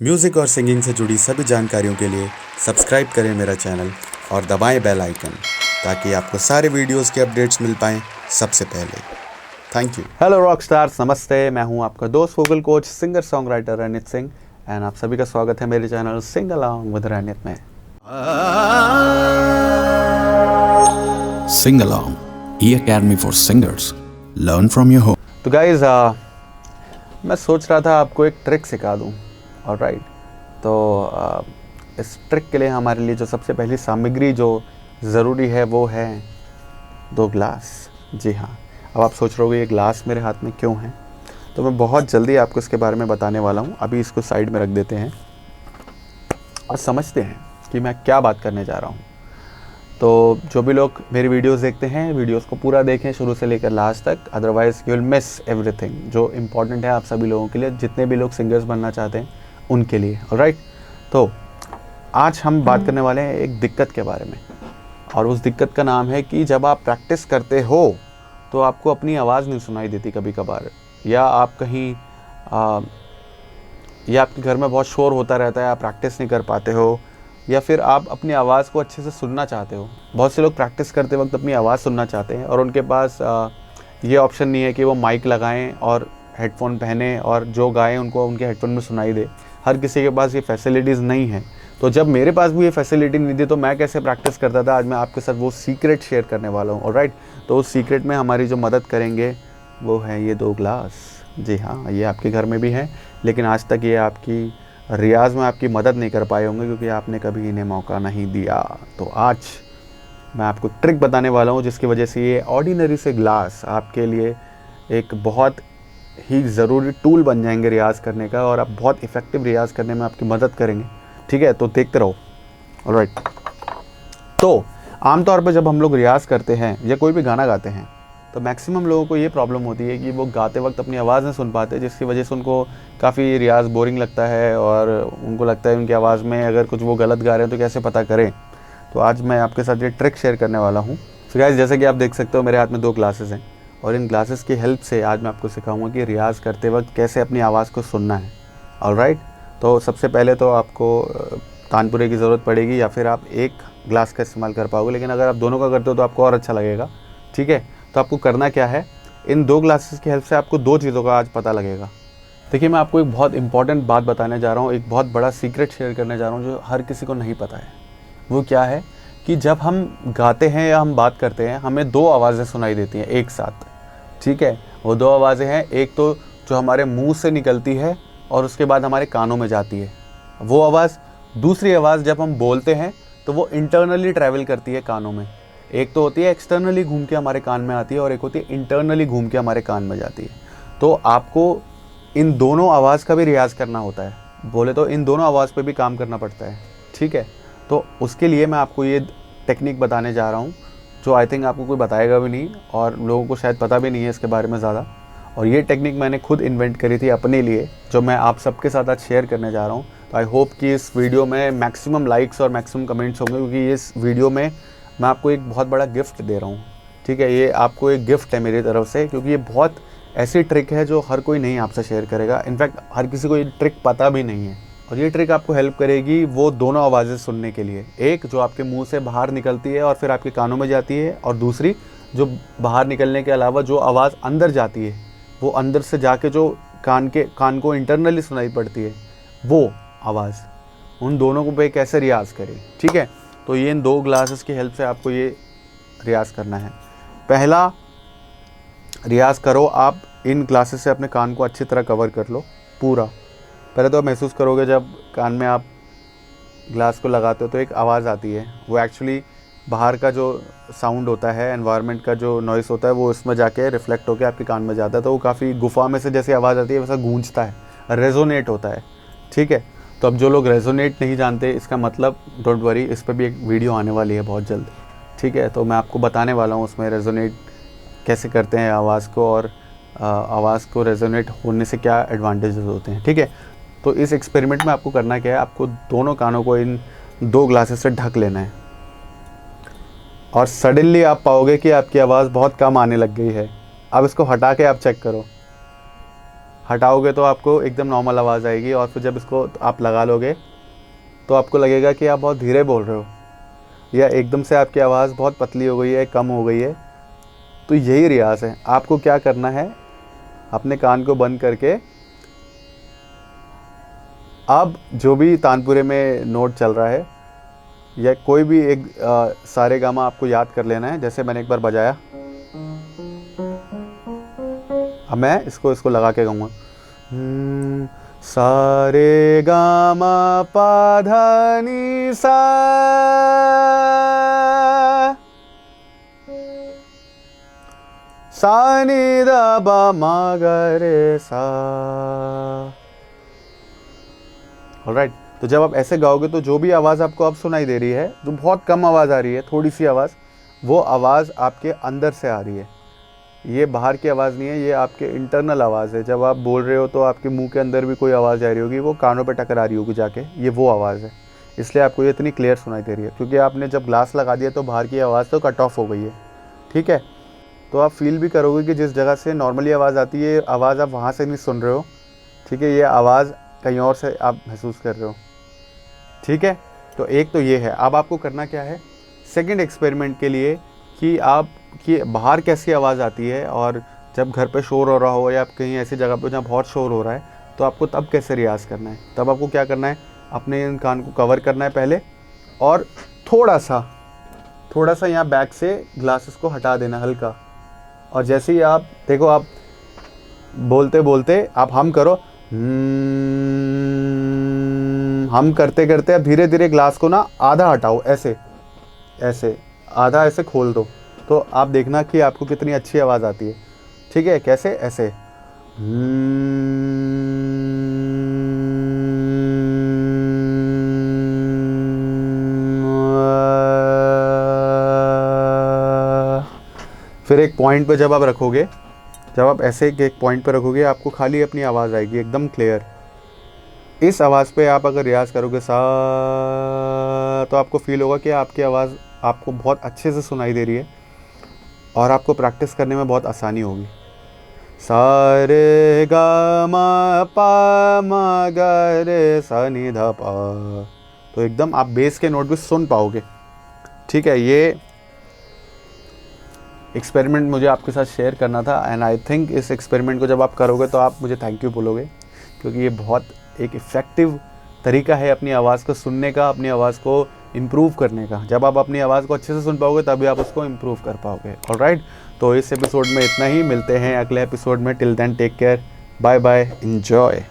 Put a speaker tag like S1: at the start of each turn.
S1: Music और singing से जुड़ी सभी जानकारियों के लिए सब्सक्राइब करें मेरा चैनल और दबाएं बेल आइकन ताकि आपको सारे वीडियोस के अपडेट्स मिल पाएँ सबसे पहले। Thank you.
S2: Hello rock stars, नमस्ते। मैं हूं आपका दोस्त vocal coach singer song writer Ranit Singh and आप सभी का स्वागत है मेरे channel sing along with Ranit में।
S3: Sing Along, E-Academy for Singers. Learn from your home.
S2: तो गाइज मैं सोच रहा था आपको एक ट्रिक सिखा दूं। ऑलराइट, तो इस ट्रिक के लिए हमारे लिए जो सबसे पहली सामग्री जो ज़रूरी है वो है 2 ग्लास। जी हाँ, अब आप सोच रहे होगे ये ग्लास मेरे हाथ में क्यों है, तो मैं बहुत जल्दी आपको इसके बारे में बताने वाला हूँ। अभी इसको साइड में रख देते हैं और समझते हैं कि मैं क्या बात करने जा रहा हूँ। तो जो भी लोग मेरी वीडियोस देखते हैं, वीडियोस को पूरा देखें शुरू से लेकर लास्ट तक, otherwise you will miss everything जो इम्पोर्टेंट है आप सभी लोगों के लिए, जितने भी लोग सिंगर्स बनना चाहते हैं उनके लिए। ऑलराइट, तो आज हम बात करने वाले हैं एक दिक्कत के बारे में, और उस दिक्कत का नाम है कि जब आप प्रैक्टिस करते हो तो आपको अपनी आवाज़ नहीं सुनाई देती कभी कभार, या आप कहीं या आपके घर में बहुत शोर होता रहता है, आप प्रैक्टिस नहीं कर पाते हो, या फिर आप अपनी आवाज़ को अच्छे से सुनना चाहते हो। बहुत से लोग प्रैक्टिस करते वक्त अपनी आवाज़ सुनना चाहते हैं और उनके पास ये ऑप्शन नहीं है कि वो माइक लगाएं और हेडफोन पहने और जो गाएं उनको उनके हेडफोन में सुनाई दे। हर किसी के पास ये फैसिलिटीज़ नहीं है। तो जब मेरे पास भी ये फैसिलिटी नहीं थी तो मैं कैसे प्रैक्टिस करता था, आज मैं आपके साथ वो सीक्रेट शेयर करने वाला हूँ। ऑलराइट, तो उस सीक्रेट में हमारी जो मदद करेंगे वो है ये 2 ग्लास। जी हाँ, ये आपके घर में भी है, लेकिन आज तक ये आपकी रियाज़ में आपकी मदद नहीं कर पाए होंगे क्योंकि आपने कभी इन्हें मौका नहीं दिया। तो आज मैं आपको ट्रिक बताने वाला हूँ जिसकी वजह से ये ऑर्डिनरी से ग्लास आपके लिए एक बहुत ही ज़रूरी टूल बन जाएंगे रियाज़ करने का, और आप बहुत इफ़ेक्टिव रियाज़ करने में आपकी मदद करेंगे। ठीक है, तो देखते रहो। ऑलराइट, तो आमतौर पर जब हम लोग रियाज़ करते हैं या कोई भी गाना गाते हैं तो मैक्सिमम लोगों को ये प्रॉब्लम होती है कि वो गाते वक्त अपनी आवाज़ नहीं सुन पाते, जिसकी वजह से उनको काफ़ी रियाज़ बोरिंग लगता है और उनको लगता है उनकी आवाज़ में अगर कुछ वो गलत गा रहे हैं तो कैसे पता करें। तो आज मैं आपके साथ ये ट्रिक शेयर करने वाला हूँ। सो गाइस, जैसे कि आप देख सकते हो मेरे हाथ में 2 ग्लासेस हैं, और इन ग्लासेस की हेल्प से आज मैं आपको सिखाऊंगा कि रियाज़ करते वक्त कैसे अपनी आवाज़ को सुनना है। ऑलराइट, तो सबसे पहले तो आपको तानपुरे की ज़रूरत पड़ेगी, या फिर आप एक ग्लास का इस्तेमाल कर पाओगे, लेकिन अगर आप दोनों का करते हो तो आपको और अच्छा लगेगा। ठीक है, तो आपको करना क्या है, इन 2 ग्लासेस की हेल्प से आपको 2 चीज़ों का आज पता लगेगा। देखिए, मैं आपको एक बहुत इंपॉर्टेंट बात बताने जा रहा हूँ, एक बहुत बड़ा सीक्रेट शेयर करने जा रहा हूँ जो हर किसी को नहीं पता है। वो क्या है कि जब हम गाते हैं या हम बात करते हैं, हमें 2 आवाज़ें सुनाई देती हैं एक साथ। ठीक है, वो 2 आवाज़ें हैं, एक तो जो हमारे मुंह से निकलती है और उसके बाद हमारे कानों में जाती है वो आवाज़। दूसरी आवाज़ जब हम बोलते हैं तो वो इंटरनली ट्रैवल करती है कानों में। एक तो होती है एक्सटर्नली घूम के हमारे कान में आती है, और एक होती है इंटरनली घूम के हमारे कान में जाती है। तो आपको इन दोनों आवाज़ का भी रियाज़ करना होता है, बोले तो इन दोनों आवाज़ पे भी काम करना पड़ता है। ठीक है, तो उसके लिए मैं आपको ये टेक्निक बताने जा रहा हूँ जो आई थिंक आपको कोई बताएगा भी नहीं, और लोगों को शायद पता भी नहीं है इसके बारे में ज़्यादा। और ये टेक्निक मैंने खुद इन्वेंट करी थी अपने लिए, जो मैं आप सबके साथ आज शेयर करने जा रहा हूँ। तो आई होप कि इस वीडियो में मैक्सिमम लाइक्स और मैक्सिमम कमेंट्स होंगे, क्योंकि इस वीडियो में मैं आपको एक बहुत बड़ा गिफ्ट दे रहा हूँ। ठीक है, ये आपको एक गिफ्ट है मेरी तरफ से, क्योंकि ये बहुत ऐसी ट्रिक है जो हर कोई नहीं आपसे शेयर करेगा। इनफैक्ट हर किसी को ये ट्रिक पता भी नहीं है, और ये ट्रिक आपको हेल्प करेगी वो दोनों आवाज़ें सुनने के लिए। एक जो आपके मुंह से बाहर निकलती है और फिर आपके कानों में जाती है, और दूसरी जो बाहर निकलने के अलावा जो आवाज़ अंदर जाती है, वो अंदर से जाके जो कान को इंटरनली सुनाई पड़ती है, वो आवाज़। उन दोनों को पे कैसे रियाज़ करें। ठीक है, तो ये इन 2 ग्लासेस की हेल्प से आपको ये रियाज़ करना है। पहला रियाज़ करो, आप इन ग्लासेस से अपने कान को अच्छी तरह कवर कर लो पूरा। पहले तो आप महसूस करोगे जब कान में आप ग्लास को लगाते हो तो एक आवाज़ आती है, वो एक्चुअली बाहर का जो साउंड होता है, एनवायरनमेंट का जो नॉइस होता है, वो उसमें जाके रिफ्लेक्ट होकर आपके कान में जाता है। तो वो काफ़ी गुफा में से जैसे आवाज़ आती है वैसा गूंजता है, रेजोनेट होता है। ठीक है, तो अब जो लोग रेजोनेट नहीं जानते, इसका मतलब डोंट वरी, इस पर भी एक वीडियो आने वाली है बहुत जल्द। ठीक है, तो मैं आपको बताने वाला हूँ उसमें रेजोनेट कैसे करते हैं आवाज़ को, और आवाज़ को रेजोनेट होने से क्या एडवांटेजेस होते हैं। ठीक है, तो इस एक्सपेरिमेंट में आपको करना क्या है, आपको दोनों कानों को इन 2 ग्लासेस से ढक लेना है, और सडनली आप पाओगे कि आपकी आवाज़ बहुत कम आने लग गई है। अब इसको हटा के आप चेक करो, हटाओगे तो आपको एकदम नॉर्मल आवाज़ आएगी, और फिर जब इसको आप लगा लोगे तो आपको लगेगा कि आप बहुत धीरे बोल रहे हो, या एकदम से आपकी आवाज़ बहुत पतली हो गई है, कम हो गई है। तो यही रियाज़ है। आपको क्या करना है, अपने कान को बंद करके अब जो भी तानपुरे में नोट चल रहा है या कोई भी एक सारे गामा आपको याद कर लेना है। जैसे मैंने एक बार बजाया, अब मैं इसको लगा के गाऊंगा, सारे गामा पा धा नी सा, सा नी दा बा मा गा रे सा। ऑलराइट, तो जब आप ऐसे गाओगे तो जो भी आवाज़ आपको अब सुनाई दे रही है, जो बहुत कम आवाज़ आ रही है, थोड़ी सी आवाज़, वो आवाज़ आपके अंदर से आ रही है। ये बाहर की आवाज़ नहीं है, ये आपके इंटरनल आवाज़ है। जब आप बोल रहे हो तो आपके मुंह के अंदर भी कोई आवाज़ जा रही होगी, वो कानों पे टकरा रही होगी जाके, ये वो आवाज़ है। इसलिए आपको ये इतनी क्लियर सुनाई दे रही है, क्योंकि आपने जब ग्लास लगा दिया तो बाहर की आवाज़ तो कट ऑफ हो गई है। ठीक है, तो आप फील भी करोगे कि जिस जगह से नॉर्मली आवाज़ आती है, आवाज़ आप वहाँ से नहीं सुन रहे हो। ठीक है, ये आवाज़ कहीं और से आप महसूस कर रहे हो। ठीक है, तो एक तो ये है। अब आपको करना क्या है सेकंड एक्सपेरिमेंट के लिए, कि आप कि बाहर कैसी आवाज़ आती है, और जब घर पे शोर हो रहा हो या आप कहीं ऐसी जगह पे जहाँ बहुत शोर हो रहा है, तो आपको तब कैसे रियाज़ करना है। तब आपको क्या करना है, अपने इन कान को कवर करना है पहले, और थोड़ा सा यहाँ बैक से ग्लासेस को हटा देना हल्का। और जैसे ही आप देखो, आप बोलते बोलते आप हम करो, हम करते करते अब धीरे धीरे ग्लास को ना आधा हटाओ, ऐसे आधा ऐसे खोल दो, तो आप देखना कि आपको कितनी अच्छी आवाज़ आती है। ठीक है, कैसे, ऐसे फिर एक पॉइंट पे जब आप रखोगे, जब आप ऐसे एक पॉइंट पे रखोगे, आपको खाली अपनी आवाज़ आएगी एकदम क्लियर। इस आवाज़ पे आप अगर रियाज़ करोगे सा, तो आपको फील होगा कि आपकी आवाज़ आपको बहुत अच्छे से सुनाई दे रही है, और आपको प्रैक्टिस करने में बहुत आसानी होगी। सा रे गा मा पा मा गा रे सा नी धा पा, तो एकदम आप बेस के नोट भी सुन पाओगे। ठीक है, ये एक्सपेरिमेंट मुझे आपके साथ शेयर करना था, एंड आई थिंक इस एक्सपेरिमेंट को जब आप करोगे तो आप मुझे थैंक यू बोलोगे, क्योंकि ये बहुत एक इफ़ेक्टिव तरीका है अपनी आवाज़ को सुनने का, अपनी आवाज़ को इम्प्रूव करने का। जब आप अपनी आवाज़ को अच्छे से सुन पाओगे तभी आप उसको इम्प्रूव कर पाओगे। ऑलराइट, तो इस एपिसोड में इतना ही, मिलते हैं अगले एपिसोड में। Till then take care, bye bye, enjoy.